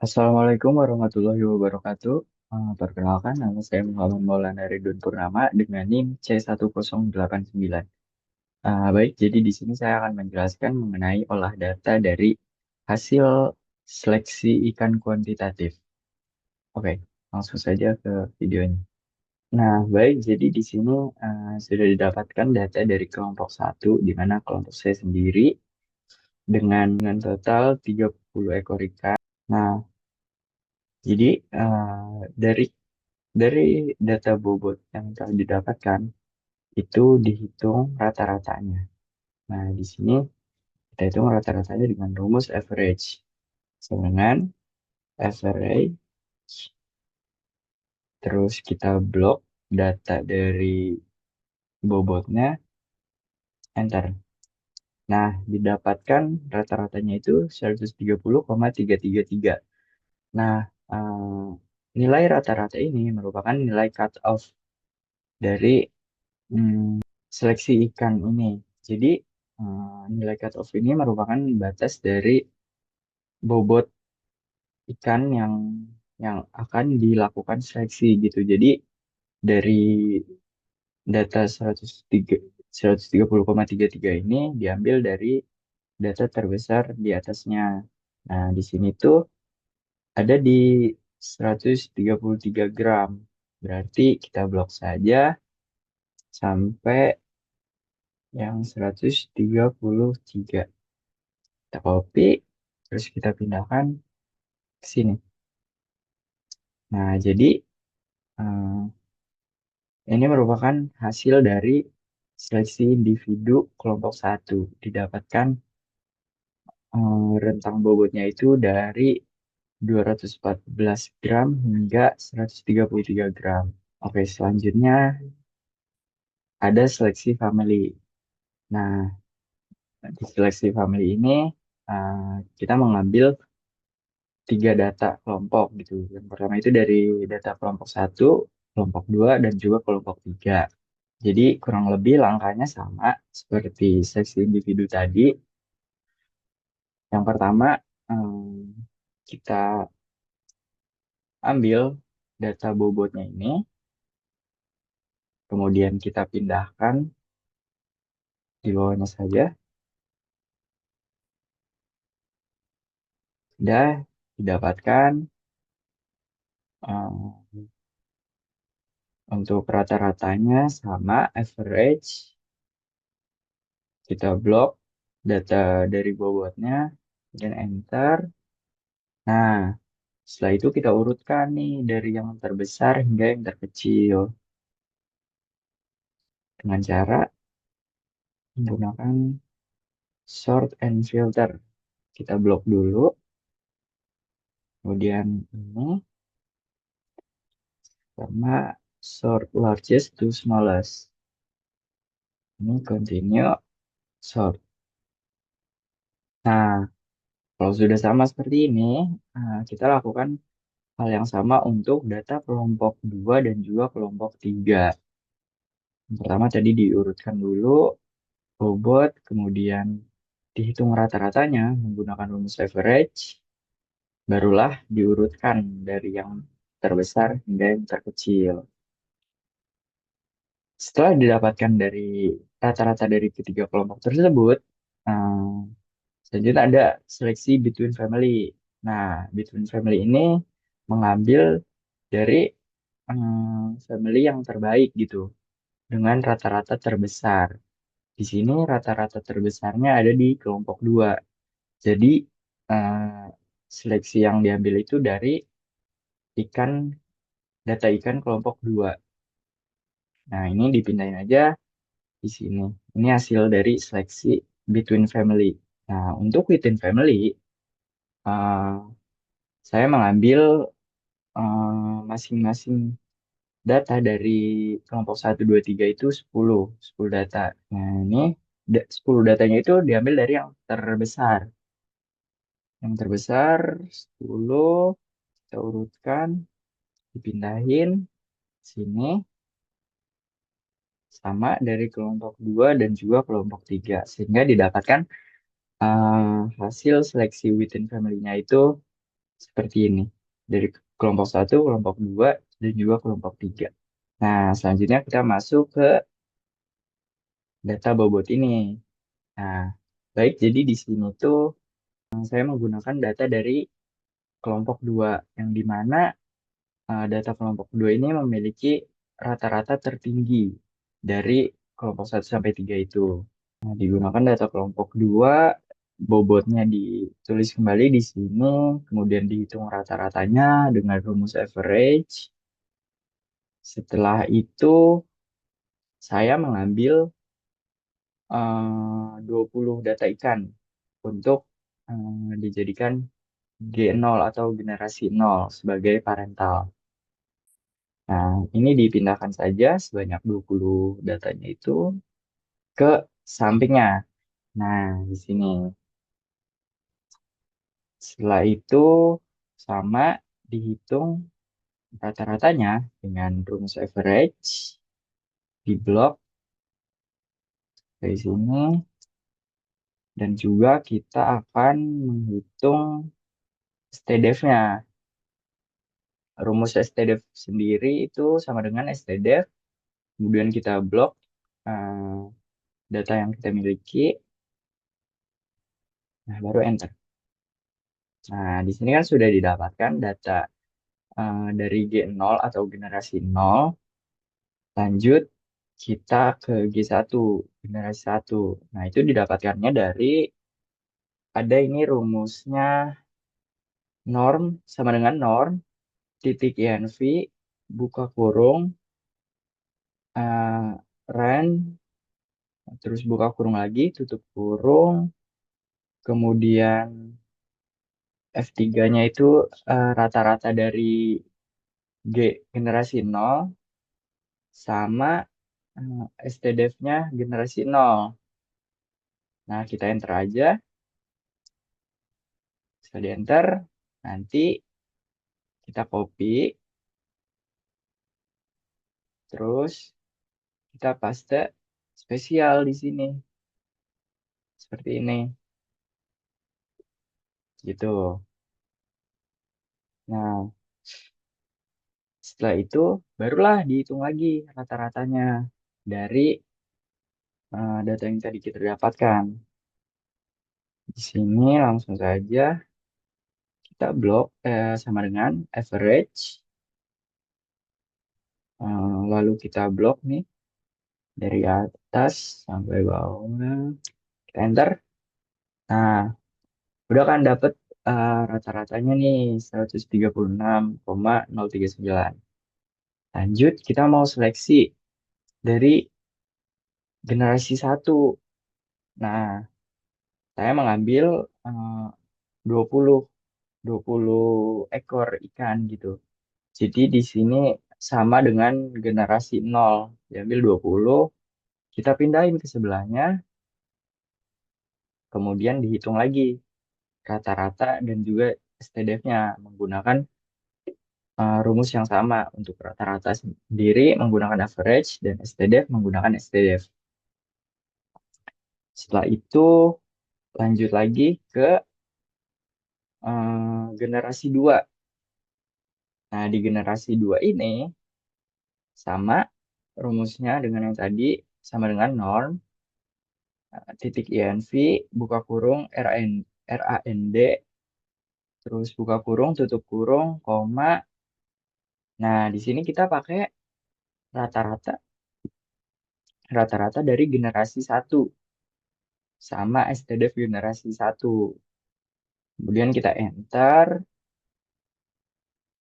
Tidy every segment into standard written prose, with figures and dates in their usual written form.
Assalamualaikum warahmatullahi wabarakatuh. Perkenalkan, nama saya Muhammad Maulana Ridwan Purnama dengan NIM C1089. Baik, jadi di sini saya akan menjelaskan mengenai olah data dari hasil seleksi ikan kuantitatif. Oke, langsung saja ke videonya. Nah, baik, jadi di sini sudah didapatkan data dari kelompok satu, di mana kelompok saya sendiri dengan total 30 ekor ikan. Nah, jadi dari Dari data bobot yang telah didapatkan, itu dihitung rata-ratanya. Nah, di sini kita hitung rata-ratanya dengan rumus average. Sama dengan average, terus kita blok data dari bobotnya, enter. Nah, didapatkan rata-ratanya itu 130,333. Nah, nilai rata-rata ini merupakan nilai cut off dari seleksi ikan ini. Jadi nilai cutoff ini merupakan batas dari bobot ikan yang akan dilakukan seleksi gitu. Jadi dari data 130,33 ini diambil dari data terbesar di atasnya. Nah, di sini tuh ada di 133 gram. Berarti kita blok saja sampai yang 133. Kita copy, terus kita pindahkan ke sini. Nah, jadi eh, ini merupakan hasil dari seleksi individu kelompok satu. Didapatkan rentang bobotnya itu dari 214 gram hingga 133 gram. Oke, selanjutnya ada seleksi family. Nah, di seleksi family ini kita mengambil tiga data kelompok gitu. Yang pertama itu dari data kelompok satu, kelompok dua, dan juga kelompok tiga. Jadi kurang lebih langkahnya sama seperti seleksi individu tadi. Yang pertama, kita ambil data bobotnya ini, kemudian kita pindahkan di bawahnya saja. Sudah didapatkan eh, untuk rata-ratanya sama average. Kita blok data dari bobotnya, dan enter. Nah, setelah itu kita urutkan nih dari yang terbesar hingga yang terkecil dengan cara menggunakan sort and filter. Kita blok dulu, kemudian ini sama sort largest to smallest. Ini continue sort. Nah, kalau sudah sama seperti ini, kita lakukan hal yang sama untuk data kelompok 2 dan juga kelompok 3. Yang pertama tadi diurutkan dulu bobot, kemudian dihitung rata-ratanya menggunakan rumus average, barulah diurutkan dari yang terbesar hingga yang terkecil. Setelah didapatkan dari rata-rata dari ketiga kelompok tersebut, eh, selanjutnya ada seleksi between family. Nah, between family ini mengambil dari family yang terbaik gitu, dengan rata-rata terbesar. Di sini rata-rata terbesarnya ada di kelompok 2. Jadi eh, seleksi yang diambil itu dari ikan data ikan kelompok 2. Nah, ini dipindahin aja di sini. Ini hasil dari seleksi between family. Nah, untuk within family, eh, saya mengambil masing-masing data dari kelompok satu 2 3 itu 10 data. Nah, ini 10 datanya itu diambil dari yang terbesar. Yang terbesar 10 kita urutkan, dipindahin sini sama dari kelompok 2 dan juga kelompok 3 sehingga didapatkan hasil seleksi within family-nya itu seperti ini. Dari kelompok satu, kelompok 2, dan juga kelompok 3. Nah, selanjutnya kita masuk ke data bobot ini. Nah, baik, jadi di sini tuh saya menggunakan data dari kelompok 2, yang dimana data kelompok 2 ini memiliki rata-rata tertinggi dari kelompok 1 sampai 3 itu. Nah, digunakan data kelompok 2, bobotnya ditulis kembali di sini, kemudian dihitung rata-ratanya dengan rumus average. Setelah itu, saya mengambil 20 data ikan untuk dijadikan G0 atau generasi 0 sebagai parental. Nah, ini dipindahkan saja sebanyak 20 datanya itu ke sampingnya. Nah, di sini. Setelah itu sama dihitung rata-ratanya dengan rumus average di blok dari sini, dan juga kita akan menghitung STDF-nya. Rumus STDF sendiri itu sama dengan STDF, kemudian kita blok eh, data yang kita miliki, nah baru enter. Nah, di sini kan sudah didapatkan data dari G0 atau generasi 0. Lanjut, kita ke G1, generasi 1. Nah, itu didapatkannya dari, ada ini rumusnya, norm sama dengan norm, titik INV, buka kurung, ren, terus buka kurung lagi, tutup kurung, kemudian F3-nya itu rata-rata dari G generasi 0 sama STDF-nya generasi 0. Nah, kita enter aja. Bisa di enter. Nanti kita copy. Terus kita paste spesial di sini. Seperti ini. Gitu. Nah, setelah itu barulah dihitung lagi rata-ratanya dari data yang tadi kita dapatkan. Di sini langsung saja kita blok sama dengan average. Lalu kita blok nih dari atas sampai bawah. Kita enter. Nah, udah kan dapet rata-ratanya nih 136,039. Lanjut, kita mau seleksi dari generasi 1. Nah, saya mengambil eh, 20 20 ekor ikan gitu. Jadi di sini sama dengan generasi 0. Diambil 20, kita pindahin ke sebelahnya, kemudian dihitung lagi rata-rata dan juga STDF-nya menggunakan rumus yang sama. Untuk rata-rata sendiri menggunakan average dan STDF menggunakan STDF. Setelah itu lanjut lagi ke generasi 2. Nah, di generasi 2 ini sama rumusnya dengan yang tadi, sama dengan norm, titik INV, buka kurung, RAND, terus buka kurung, tutup kurung, koma. Nah, di sini kita pakai rata-rata rata-rata dari generasi 1 sama STDF generasi 1. Kemudian kita enter.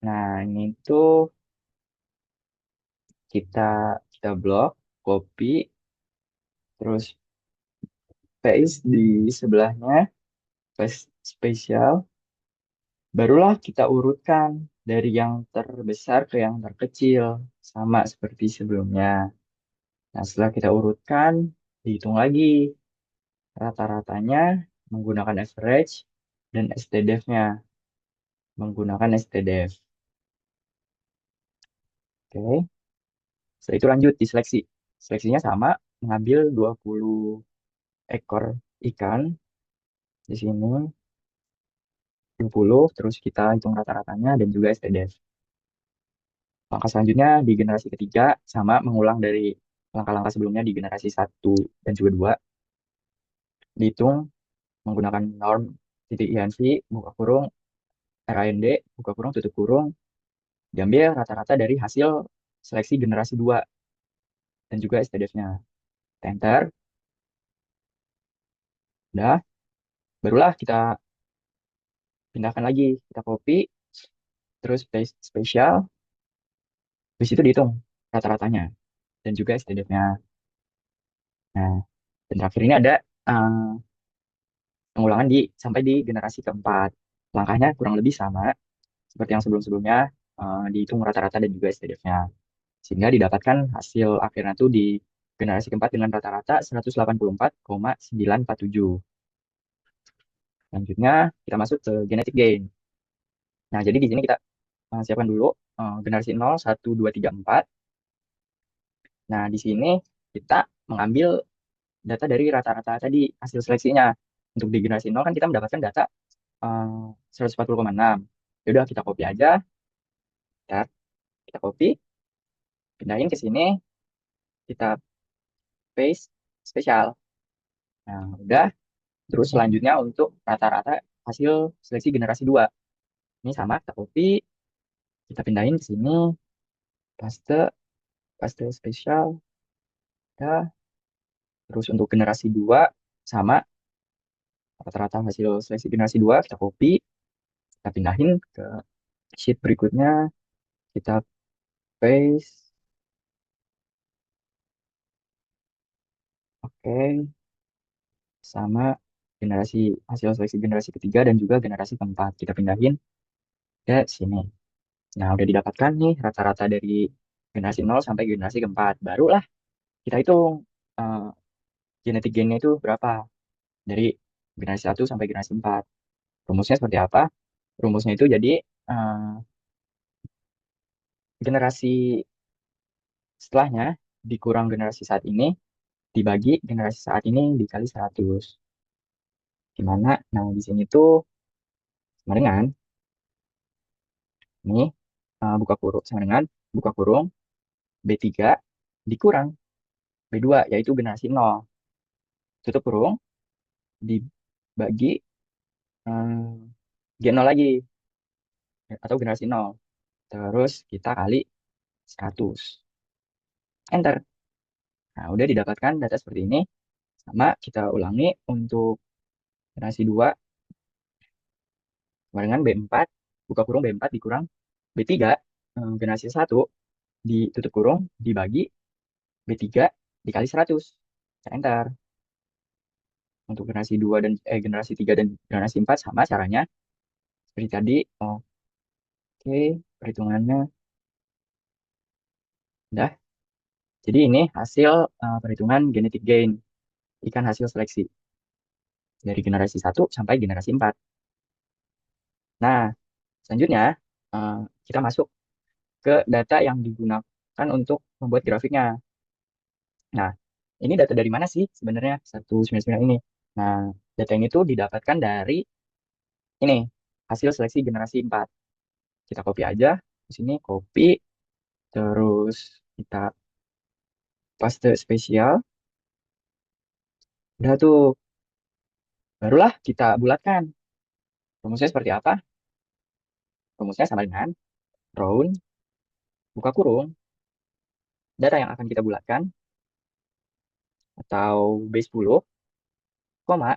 Nah, ini tuh kita kita blok, copy, terus paste di sebelahnya, paste spesial. Barulah kita urutkan dari yang terbesar ke yang terkecil, sama seperti sebelumnya. Nah, setelah kita urutkan, dihitung lagi rata-ratanya menggunakan average dan STDF-nya menggunakan STDF. Oke. Setelah itu lanjut diseleksi. Seleksinya sama, mengambil 20 ekor ikan di sini. 20, terus kita hitung rata-ratanya dan juga STDF. Langkah selanjutnya di generasi ketiga sama mengulang dari langkah-langkah sebelumnya di generasi satu dan juga 2, dihitung menggunakan norm titik INV, buka kurung, RAND, buka kurung, tutup kurung, diambil rata-rata dari hasil seleksi generasi 2 dan juga STDF-nya. Enter, udah, barulah kita pindahkan lagi, kita copy, terus paste spesial, di situ dihitung rata-ratanya dan juga STDF-nya. Nah, dan terakhir ini ada pengulangan sampai di generasi keempat. Langkahnya kurang lebih sama seperti yang sebelum-sebelumnya, dihitung rata-rata dan juga STDF-nya. Sehingga didapatkan hasil akhirnya tuh di generasi keempat dengan rata-rata 184,947. Selanjutnya kita masuk ke genetic gain. Nah, jadi di sini kita siapkan dulu generasi 0, 1, 2, 3, 4. Nah, di sini kita mengambil data dari rata-rata tadi hasil seleksinya. Untuk di generasi 0 kan kita mendapatkan data 140,6. Ya udah kita copy aja, ya. Kita copy, pindahin ke sini, kita paste spesial. Nah, udah. Terus selanjutnya untuk rata-rata hasil seleksi generasi 2. Ini sama, kita copy, kita pindahin ke sini, paste, paste spesial, ya. Terus untuk generasi 2 sama rata-rata hasil seleksi generasi 2 kita copy, kita pindahin ke sheet berikutnya, kita paste, oke, sama generasi hasil seleksi generasi ketiga dan juga generasi keempat kita pindahin ke sini. Nah, udah didapatkan nih rata-rata dari generasi 0 sampai generasi keempat. Barulah kita hitung eh, genetik gainnya itu berapa dari generasi satu sampai generasi 4. Rumusnya seperti apa? Rumusnya itu jadi eh, generasi setelahnya dikurang generasi saat ini dibagi generasi saat ini dikali 100. Gimana? Nah, di sini tuh sama dengan ini, buka kurung sama dengan buka kurung B3 dikurang B2 yaitu generasi 0. Tutup kurung dibagi G0 lagi atau generasi 0. Terus kita kali 100. Enter. Nah, udah didapatkan data seperti ini. Sama kita ulangi untuk generasi 2 sama dengan B4, buka kurung B4 dikurang B3, generasi 1 ditutup kurung dibagi B3 dikali 100. Kita enter. Untuk generasi 2 dan generasi 3 dan generasi 4 sama caranya seperti tadi. Oke, perhitungannya udah. Jadi ini hasil perhitungan genetic gain ikan hasil seleksi dari generasi satu sampai generasi 4. Nah, selanjutnya eh, kita masuk ke data yang digunakan untuk membuat grafiknya. Nah, ini data dari mana sih sebenarnya 199 ini? Nah, data ini tuh didapatkan dari ini hasil seleksi generasi 4. Kita copy aja di sini, copy, terus kita paste spesial. Udah tuh, barulah kita bulatkan. Rumusnya seperti apa? Rumusnya sama dengan round, buka kurung, data yang akan kita bulatkan, atau B10, koma,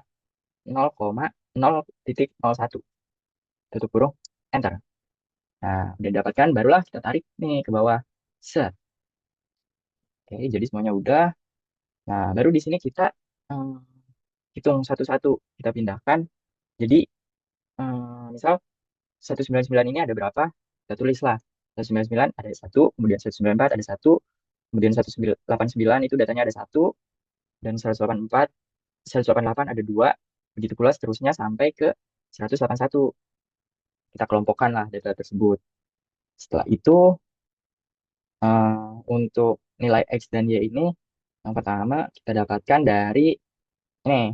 0,0,1. Tutup kurung, enter. Nah, udah dapatkan, barulah kita tarik nih ke bawah. Set. Oke, jadi semuanya udah. Nah, baru di sini kita eh, hitung satu-satu. Kita pindahkan. Jadi, misal 199 ini ada berapa? Kita tulislah. 199 ada satu, kemudian 194 ada satu, kemudian 189 itu datanya ada satu, dan 184, 188 ada dua, begitu pula seterusnya sampai ke 181. Kita kelompokkan lah data tersebut. Setelah itu, eh, untuk nilai X dan Y ini, yang pertama kita dapatkan dari ini,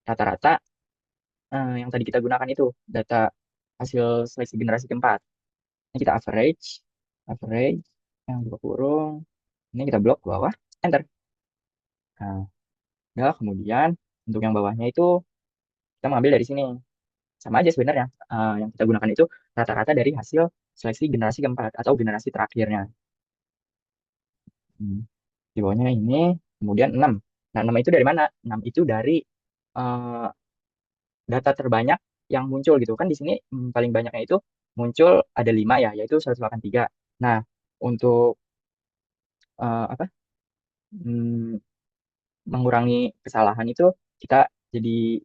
rata-rata yang tadi kita gunakan itu, data hasil seleksi generasi keempat. Ini kita average, average, yang buka kurung, ini kita blok ke bawah, enter. Nah, udah kemudian untuk yang bawahnya itu kita mengambil dari sini. Sama aja sebenarnya. Yang kita gunakan itu rata-rata dari hasil seleksi generasi keempat atau generasi terakhirnya. Hmm. Di bawahnya ini, kemudian 6. Nah, 6 itu dari mana? 6 itu dari eh, data terbanyak yang muncul gitu. Kan di sini paling banyaknya itu muncul ada 5 ya, yaitu 183. Nah, untuk apa? hmm, mengurangi kesalahan itu kita jadi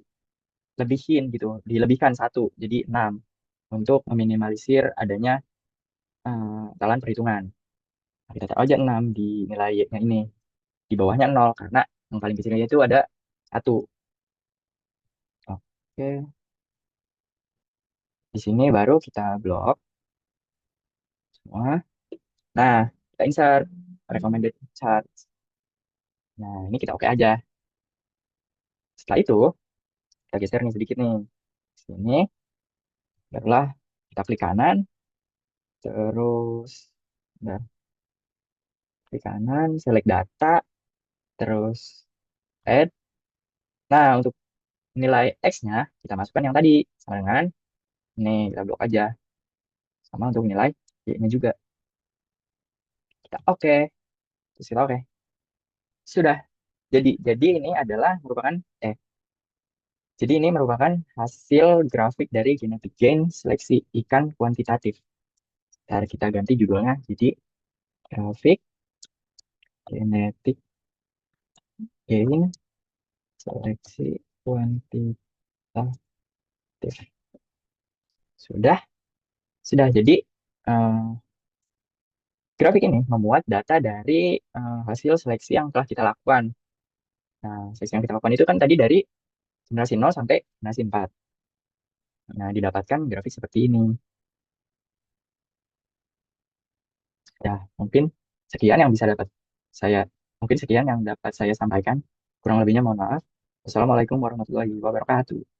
lebihin gitu, dilebihkan satu, jadi 6 untuk meminimalisir adanya kesalahan perhitungan. Nah, kita taruh aja 6 di nilainya ini. Di bawahnya 0 karena yang paling kecilnya itu ada satu. Oke, di sini baru kita blok semua. Nah, kita insert recommended chart. Nah, ini kita oke aja. Setelah itu, kita geser nih sedikit nih. Sini, barulah kita klik kanan, terus nah, klik kanan, select data, terus add. Nah, untuk nilai X-nya, kita masukkan yang tadi. Sama dengan ini, kita blok aja. Sama untuk nilai Y-nya juga. Kita oke. Terus kita oke. Sudah. Jadi ini adalah merupakan eh jadi ini merupakan hasil grafik dari genetic gain seleksi ikan kuantitatif. Ntar kita ganti judulnya jadi grafik genetic gain seleksi kuantitatif. Sudah, sudah. Jadi eh, grafik ini memuat data dari hasil seleksi yang telah kita lakukan. Nah, seleksi yang kita lakukan itu kan tadi dari generasi 0 sampai generasi 4. Nah, didapatkan grafik seperti ini. Ya, mungkin sekian yang bisa dapat saya mungkin sekian yang dapat saya sampaikan. Kurang lebihnya mohon maaf. Wassalamualaikum warahmatullahi wabarakatuh.